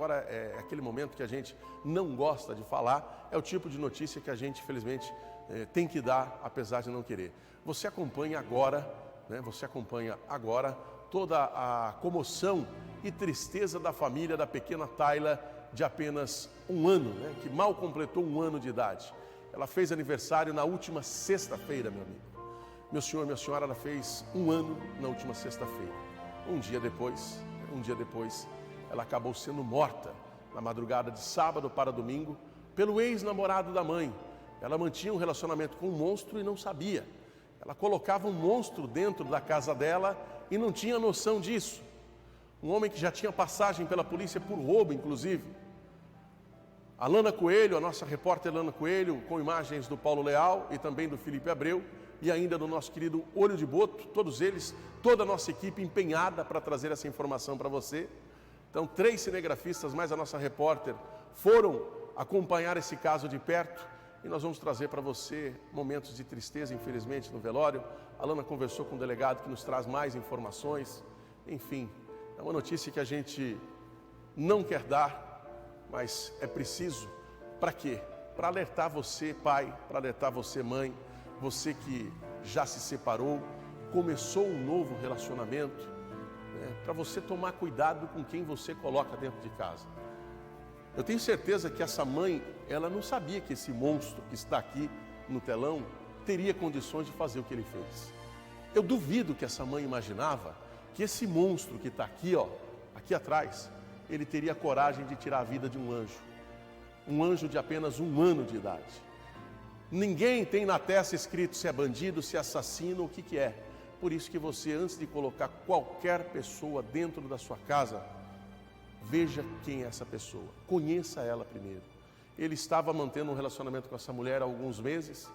agora é aquele momento que a gente não gosta de falar, é o tipo de notícia que a gente, infelizmente, tem que dar, apesar de não querer. Você acompanha agora, toda a comoção e tristeza da família da pequena Tayla, de apenas 1 ano, que mal completou 1 ano de idade. Ela fez aniversário na última sexta-feira, meu amigo. Meu senhor, minha senhora, ela fez 1 ano na última sexta-feira. Um dia depois, ela acabou sendo morta na madrugada de sábado para domingo pelo ex-namorado da mãe. Ela mantinha um relacionamento com um monstro e não sabia. Ela colocava um monstro dentro da casa dela e não tinha noção disso. Um homem que já tinha passagem pela polícia por roubo, inclusive. A Lana Coelho, a nossa repórter Lana Coelho, com imagens do Paulo Leal e também do Felipe Abreu, e ainda do nosso querido Olho de Boto, todos eles, toda a nossa equipe empenhada para trazer essa informação para você. Então, 3 cinegrafistas, mais a nossa repórter, foram acompanhar esse caso de perto e nós vamos trazer para você momentos de tristeza, infelizmente, no velório. A Lana conversou com o delegado que nos traz mais informações. Enfim, é uma notícia que a gente não quer dar, mas é preciso. Para quê? Para alertar você, pai, para alertar você, mãe, você que já se separou, começou um novo relacionamento, para você tomar cuidado com quem você coloca dentro de casa. Eu tenho certeza que essa mãe, ela não sabia que esse monstro que está aqui no telão teria condições de fazer o que ele fez. Eu duvido que essa mãe imaginava que esse monstro que está aqui, aqui atrás, ele teria coragem de tirar a vida de um anjo de apenas 1 ano de idade. Ninguém tem na testa escrito se é bandido, se é assassino, o que é. Por isso que você, antes de colocar qualquer pessoa dentro da sua casa, veja quem é essa pessoa, conheça ela primeiro. Ele estava mantendo um relacionamento com essa mulher há alguns meses,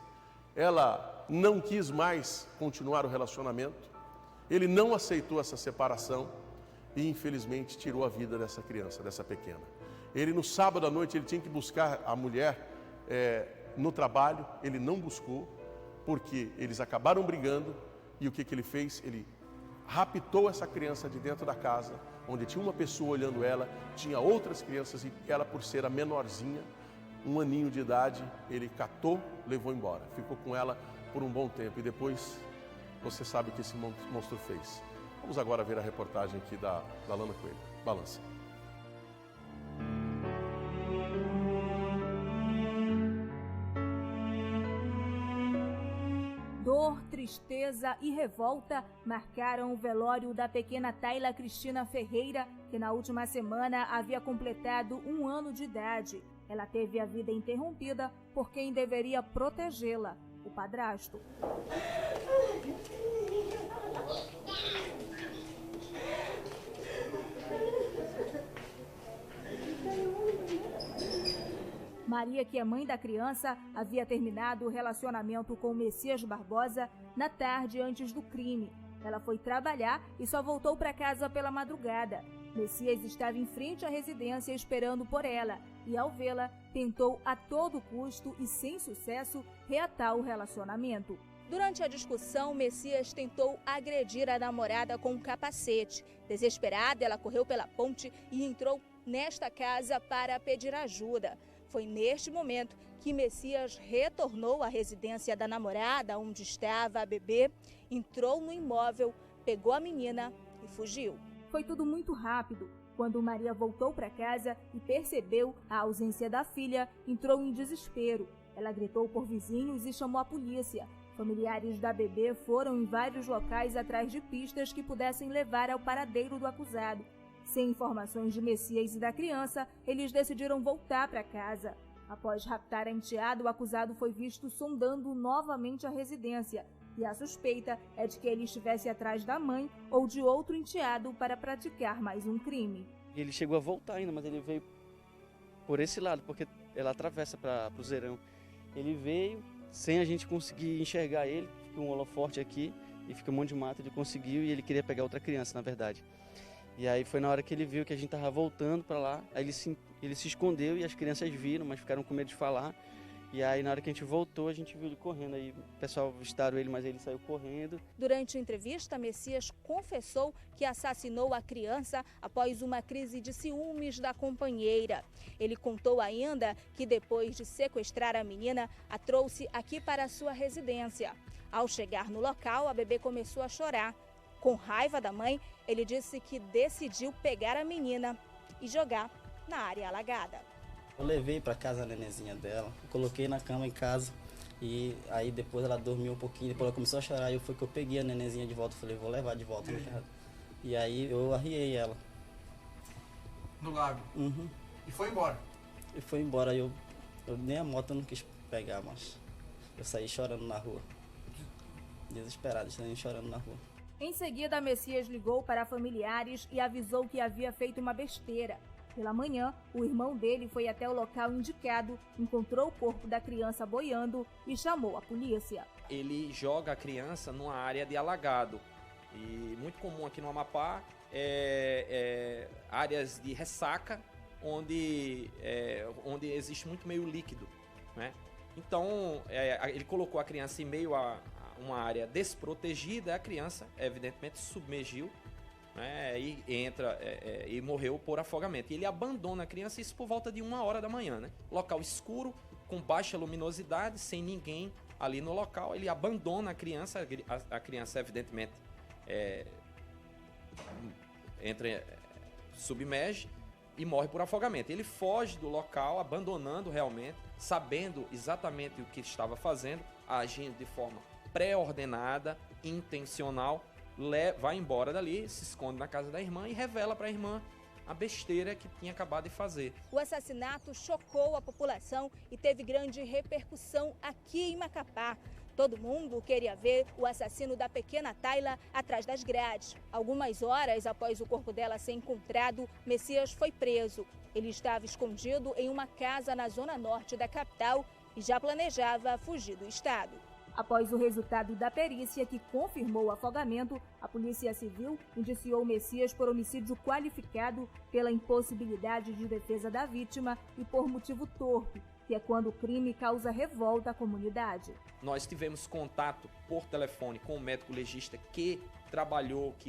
ela não quis mais continuar o relacionamento, ele não aceitou essa separação e infelizmente tirou a vida dessa criança, dessa pequena. Ele no sábado à noite, ele tinha que buscar a mulher no trabalho, ele não buscou, porque eles acabaram brigando e o que ele fez? Ele raptou essa criança de dentro da casa, onde tinha uma pessoa olhando ela, tinha outras crianças e ela, por ser a menorzinha, 1 aninho de idade, ele catou, levou embora, ficou com ela por um bom tempo e depois você sabe o que esse monstro fez. Vamos agora ver a reportagem aqui da Lana Coelho. Balança. Dor, tristeza e revolta marcaram o velório da pequena Tayla Cristina Ferreira, que na última semana havia completado 1 ano de idade. Ela teve a vida interrompida por quem deveria protegê-la, o padrasto. Maria, que é mãe da criança, havia terminado o relacionamento com o Messias Barbosa na tarde antes do crime. Ela foi trabalhar e só voltou para casa pela madrugada. Messias estava em frente à residência esperando por ela e, ao vê-la, tentou a todo custo e sem sucesso reatar o relacionamento. Durante a discussão, Messias tentou agredir a namorada com um capacete. Desesperada, ela correu pela ponte e entrou nesta casa para pedir ajuda. Foi neste momento que Messias retornou à residência da namorada, onde estava a bebê, entrou no imóvel, pegou a menina e fugiu. Foi tudo muito rápido. Quando Maria voltou para casa e percebeu a ausência da filha, entrou em desespero. Ela gritou por vizinhos e chamou a polícia. Familiares da bebê foram em vários locais atrás de pistas que pudessem levar ao paradeiro do acusado. Sem informações de Messias e da criança, eles decidiram voltar para casa. Após raptar a enteada, o acusado foi visto sondando novamente a residência. E a suspeita é de que ele estivesse atrás da mãe ou de outro enteado para praticar mais um crime. Ele chegou a voltar ainda, mas ele veio por esse lado, porque ela atravessa para o Zerão. Ele veio sem a gente conseguir enxergar ele, fica um holoforte aqui e fica um monte de mato, ele conseguiu e ele queria pegar outra criança, na verdade. E aí foi na hora que ele viu que a gente estava voltando para lá, aí ele se escondeu e as crianças viram, mas ficaram com medo de falar. E aí na hora que a gente voltou, a gente viu ele correndo. Aí o pessoal avistaram ele, mas ele saiu correndo. Durante a entrevista, Messias confessou que assassinou a criança após uma crise de ciúmes da companheira. Ele contou ainda que depois de sequestrar a menina, a trouxe aqui para a sua residência. Ao chegar no local, a bebê começou a chorar. Com raiva da mãe, ele disse que decidiu pegar a menina e jogar na área alagada. Eu levei para casa a nenenzinha dela, coloquei na cama em casa e aí depois ela dormiu um pouquinho, depois ela começou a chorar e eu peguei a nenenzinha de volta, falei, vou levar de volta no casa. E aí eu arriei ela. No lago? Uhum. E foi embora? E foi embora, eu nem a moto eu não quis pegar, mas eu saí chorando na rua. Desesperado, saí chorando na rua. Em seguida, Messias ligou para familiares e avisou que havia feito uma besteira. Pela manhã, o irmão dele foi até o local indicado, encontrou o corpo da criança boiando e chamou a polícia. Ele joga a criança numa área de alagado. E muito comum aqui no Amapá áreas de ressaca, onde existe muito meio líquido, né? Então, ele colocou a criança em meio a uma área desprotegida, a criança, evidentemente, submergiu, né, e morreu por afogamento. E ele abandona a criança, isso por volta de 1h da manhã, né? Local escuro, com baixa luminosidade, sem ninguém ali no local. Ele abandona a criança, evidentemente submerge e morre por afogamento. Ele foge do local, abandonando realmente, sabendo exatamente o que estava fazendo, agindo de forma pré-ordenada, intencional, vai embora dali, se esconde na casa da irmã e revela para a irmã a besteira que tinha acabado de fazer. O assassinato chocou a população e teve grande repercussão aqui em Macapá. Todo mundo queria ver o assassino da pequena Tayla atrás das grades. Algumas horas após o corpo dela ser encontrado, Messias foi preso. Ele estava escondido em uma casa na zona norte da capital e já planejava fugir do estado. Após o resultado da perícia que confirmou o afogamento, a Polícia Civil indiciou Messias por homicídio qualificado pela impossibilidade de defesa da vítima e por motivo torpe, que é quando o crime causa revolta à comunidade. Nós tivemos contato por telefone com o médico legista que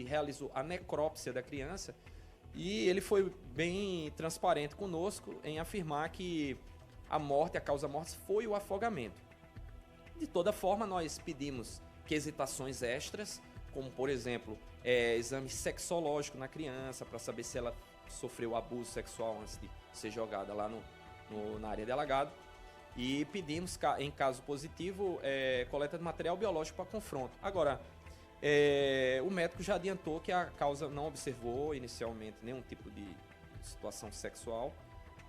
realizou a necrópsia da criança, e ele foi bem transparente conosco em afirmar que a causa morte foi o afogamento. De toda forma, nós pedimos quesitações extras, como, por exemplo, exame sexológico na criança, para saber se ela sofreu abuso sexual antes de ser jogada lá na área de alagado. E pedimos, em caso positivo, coleta de material biológico para confronto. Agora, o médico já adiantou que a causa não observou inicialmente nenhum tipo de situação sexual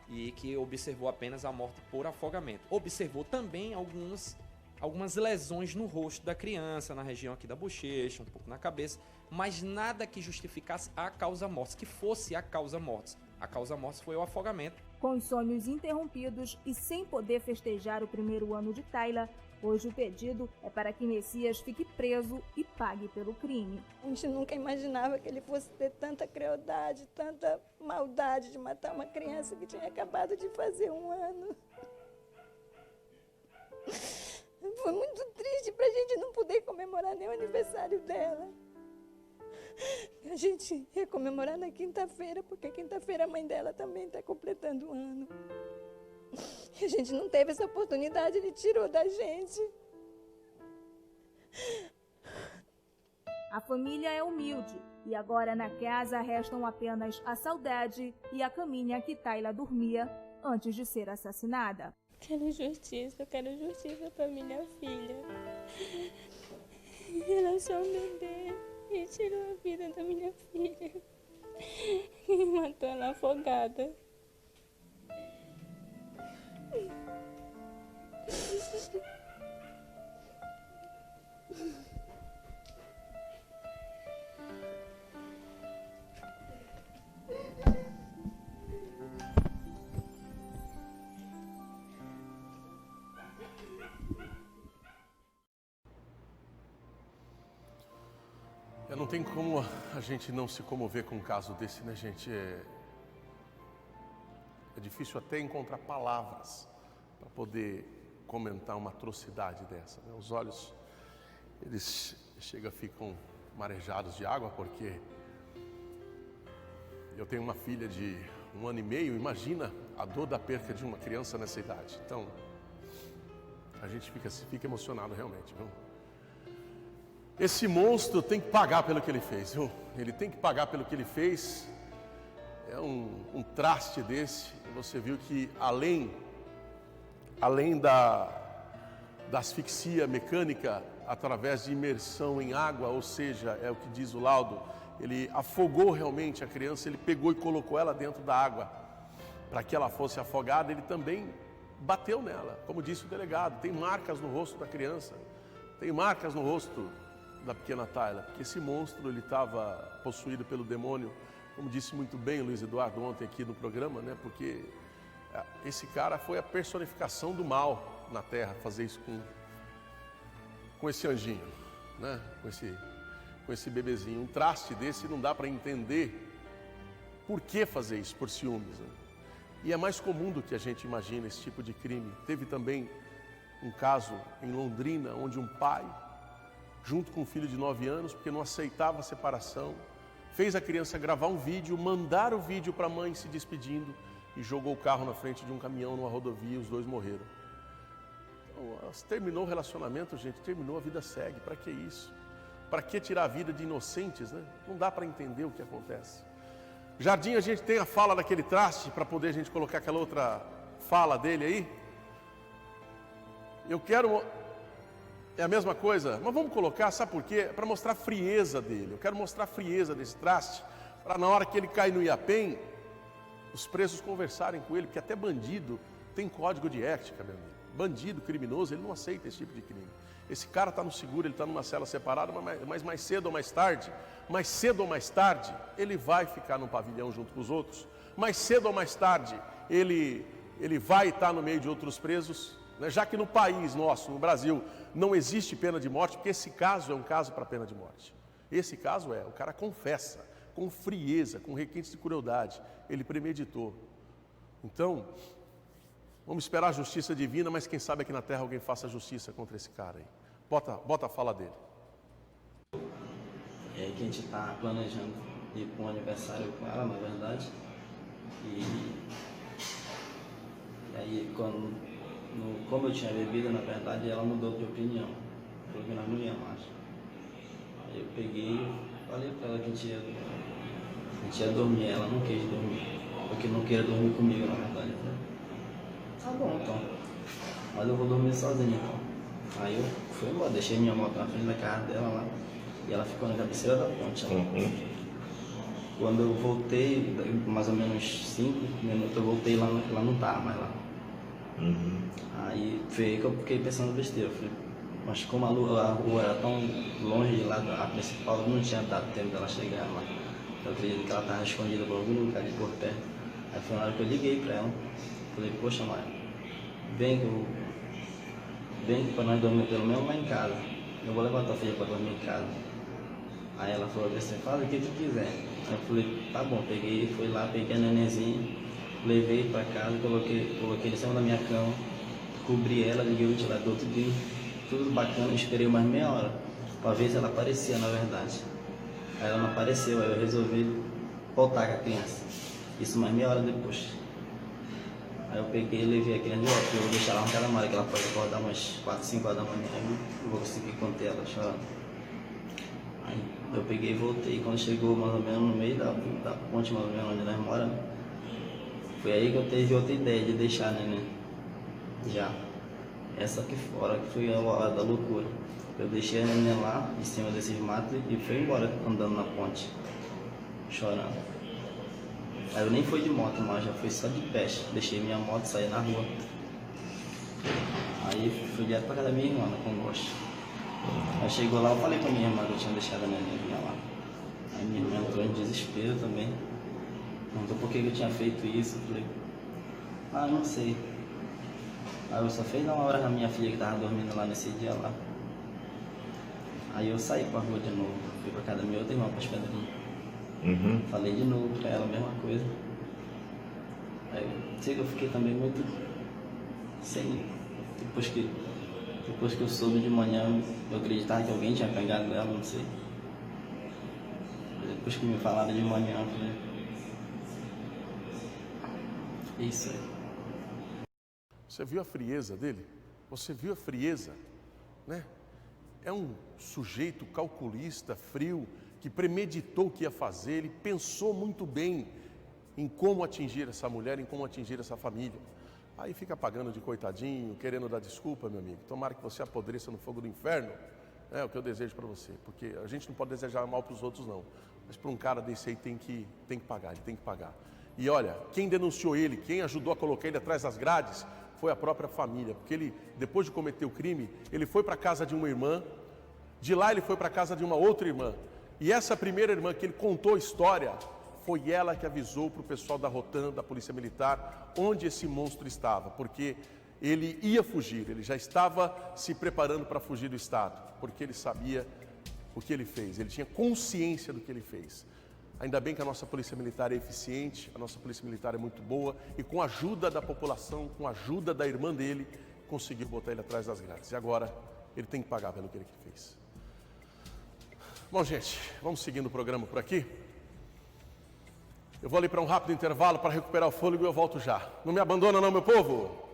e que observou apenas a morte por afogamento. Observou também algumas lesões no rosto da criança, na região aqui da bochecha, um pouco na cabeça, mas nada que justificasse a causa-morte, que fosse a causa-morte. A causa-morte foi o afogamento. Com os sonhos interrompidos e sem poder festejar o primeiro ano de Tayla, hoje o pedido é para que Messias fique preso e pague pelo crime. A gente nunca imaginava que ele fosse ter tanta crueldade, tanta maldade de matar uma criança que tinha acabado de fazer 1 ano. Foi muito triste pra gente não poder comemorar nem o aniversário dela. A gente ia comemorar na quinta-feira, porque quinta-feira a mãe dela também está completando 1 ano. E a gente não teve essa oportunidade, ele tirou da gente. A família é humilde e agora na casa restam apenas a saudade e a caminha que Tayla dormia antes de ser assassinada. Eu quero justiça para minha filha. Ela é só um bebê e tirou a vida da minha filha e matou ela afogada. Não tem como a gente não se comover com um caso desse, né, gente? É difícil até encontrar palavras para poder comentar uma atrocidade dessa, né? Os olhos, eles ficam marejados de água, porque eu tenho uma filha de 1 ano e meio, imagina a dor da perca de uma criança nessa idade. Então, a gente fica emocionado realmente, viu? Esse monstro tem que pagar pelo que ele fez, viu? Ele tem que pagar pelo que ele fez. É um traste desse. Você viu que além da asfixia mecânica através de imersão em água, ou seja, é o que diz o laudo, ele afogou realmente a criança, ele pegou e colocou ela dentro da água para que ela fosse afogada. Ele também bateu nela, como disse o delegado, tem marcas no rosto da criança, tem marcas no rosto da pequena Tayla, porque esse monstro, ele estava possuído pelo demônio, como disse muito bem o Luiz Eduardo ontem aqui no programa, né? Porque esse cara foi a personificação do mal na terra, fazer isso com esse anjinho, né? Com esse bebezinho. Um traste desse não dá para entender por que fazer isso, por ciúmes, né? E é mais comum do que a gente imagina esse tipo de crime. Teve também um caso em Londrina, onde um pai, junto com um filho de 9 anos, porque não aceitava a separação, fez a criança gravar um vídeo, mandar o vídeo para a mãe se despedindo e jogou o carro na frente de um caminhão numa rodovia e os dois morreram. Então, terminou o relacionamento, gente, terminou, a vida segue. Para que isso? Para que tirar a vida de inocentes, né? Não dá para entender o que acontece. Jardim, a gente tem a fala daquele traste, para poder a gente colocar aquela outra fala dele aí. Eu quero... É a mesma coisa, mas vamos colocar, sabe por quê? Para mostrar a frieza dele. Eu quero mostrar a frieza desse traste, para na hora que ele cai no Iapém, os presos conversarem com ele, porque até bandido tem código de ética, meu amigo. Bandido, criminoso, ele não aceita esse tipo de crime. Esse cara está no seguro, ele está numa cela separada, mas mais cedo ou mais tarde, ele vai ficar no pavilhão junto com os outros. Mais cedo ou mais tarde, ele vai estar no meio de outros presos, né? Já que no país nosso, no Brasil, não existe pena de morte, porque esse caso é um caso para pena de morte. Esse caso o cara confessa, com frieza, com requintes de crueldade, ele premeditou. Então, vamos esperar a justiça divina, mas quem sabe aqui na terra alguém faça justiça contra esse cara aí. Bota a fala dele. É que a gente está planejando ir para um aniversário com ela, na verdade. E aí, como eu tinha bebido, na verdade, ela mudou de opinião. Falou que nós não ia mais. Aí eu peguei e falei para ela que a gente ia dormir. Ela não quis dormir, porque não queria dormir comigo, na verdade. Tá bom, então. Mas eu vou dormir sozinho, então. Aí eu fui embora, deixei minha moto na frente da casa dela lá. E ela ficou na cabeceira da ponte. Quando eu voltei, mais ou menos 5 minutos, eu voltei lá, ela não estava mais lá. Aí foi aí que eu fiquei pensando besteira. Eu falei, mas como a rua era tão longe de lá, a principal, não tinha dado tempo dela chegar lá. Eu acredito que ela estava escondida por algum lugar ali por perto. Aí foi na hora que eu liguei para ela. Falei, poxa, mãe, vem para nós dormir pelo menos lá em casa. Eu vou levar tua filha para dormir em casa. Aí ela falou assim, faz o que tu quiser. Aí eu falei, tá bom, fui lá, peguei a nenenzinha, levei para casa, coloquei em cima da minha cama, cobri ela, liguei o ventilador, tudo bacana, esperei mais meia hora para ver se ela aparecia, na verdade. Aí ela não apareceu, aí eu resolvi voltar com a criança. Isso mais meia hora depois. Aí eu peguei e levei a criança de volta, eu vou deixar ela no calamar, que ela pode acordar umas 4, 5 horas da manhã, eu vou conseguir conter ela chorando. Aí eu peguei e voltei, quando chegou mais ou menos no meio da ponte, mais ou menos onde nós moramos, foi aí que eu tive outra ideia de deixar a neném. Já. Essa aqui fora, que foi a hora da loucura. Eu deixei a neném lá, em cima desses matos, e fui embora andando na ponte, chorando. Aí eu nem fui de moto, mas já fui só de peste. Deixei minha moto, saí na rua. Aí fui direto pra casa da minha irmã, com gosto. Aí chegou lá, eu falei pra minha irmã que eu tinha deixado a neném lá. Aí minha irmã entrou em desespero também. Perguntou por que eu tinha feito isso. Eu falei, não sei. Aí eu só fiz dar uma hora na minha filha que tava dormindo lá nesse dia lá. Aí eu saí pra rua de novo. Fui pra casa da minha outra irmã, pra Pedrinhas. Falei de novo pra ela a mesma coisa. Aí eu fiquei também muito sem Depois que eu soube de manhã, eu acreditava que alguém tinha pegado ela, não sei. Depois que me falaram de manhã, eu falei... Isso aí. Você viu a frieza dele? Você viu a frieza, né? É um sujeito calculista, frio, que premeditou o que ia fazer, ele pensou muito bem em como atingir essa mulher, em como atingir essa família. Aí fica pagando de coitadinho, querendo dar desculpa, meu amigo. Tomara que você apodreça no fogo do inferno. É o que eu desejo para você. Porque a gente não pode desejar mal para os outros, não. Mas para um cara desse aí tem que pagar, ele tem que pagar. E olha, quem denunciou ele, quem ajudou a colocar ele atrás das grades, foi a própria família. Porque ele, depois de cometer o crime, ele foi para a casa de uma irmã. De lá ele foi para a casa de uma outra irmã. E essa primeira irmã que ele contou a história, foi ela que avisou para o pessoal da Rotan, da Polícia Militar, onde esse monstro estava, porque ele ia fugir, ele já estava se preparando para fugir do Estado, porque ele sabia o que ele fez, ele tinha consciência do que ele fez. Ainda bem que a nossa Polícia Militar é eficiente, a nossa Polícia Militar é muito boa, e com a ajuda da população, com a ajuda da irmã dele, conseguiu botar ele atrás das grades. E agora, ele tem que pagar pelo que ele fez. Bom, gente, vamos seguindo o programa por aqui. Eu vou ali para um rápido intervalo para recuperar o fôlego e eu volto já. Não me abandona não, meu povo!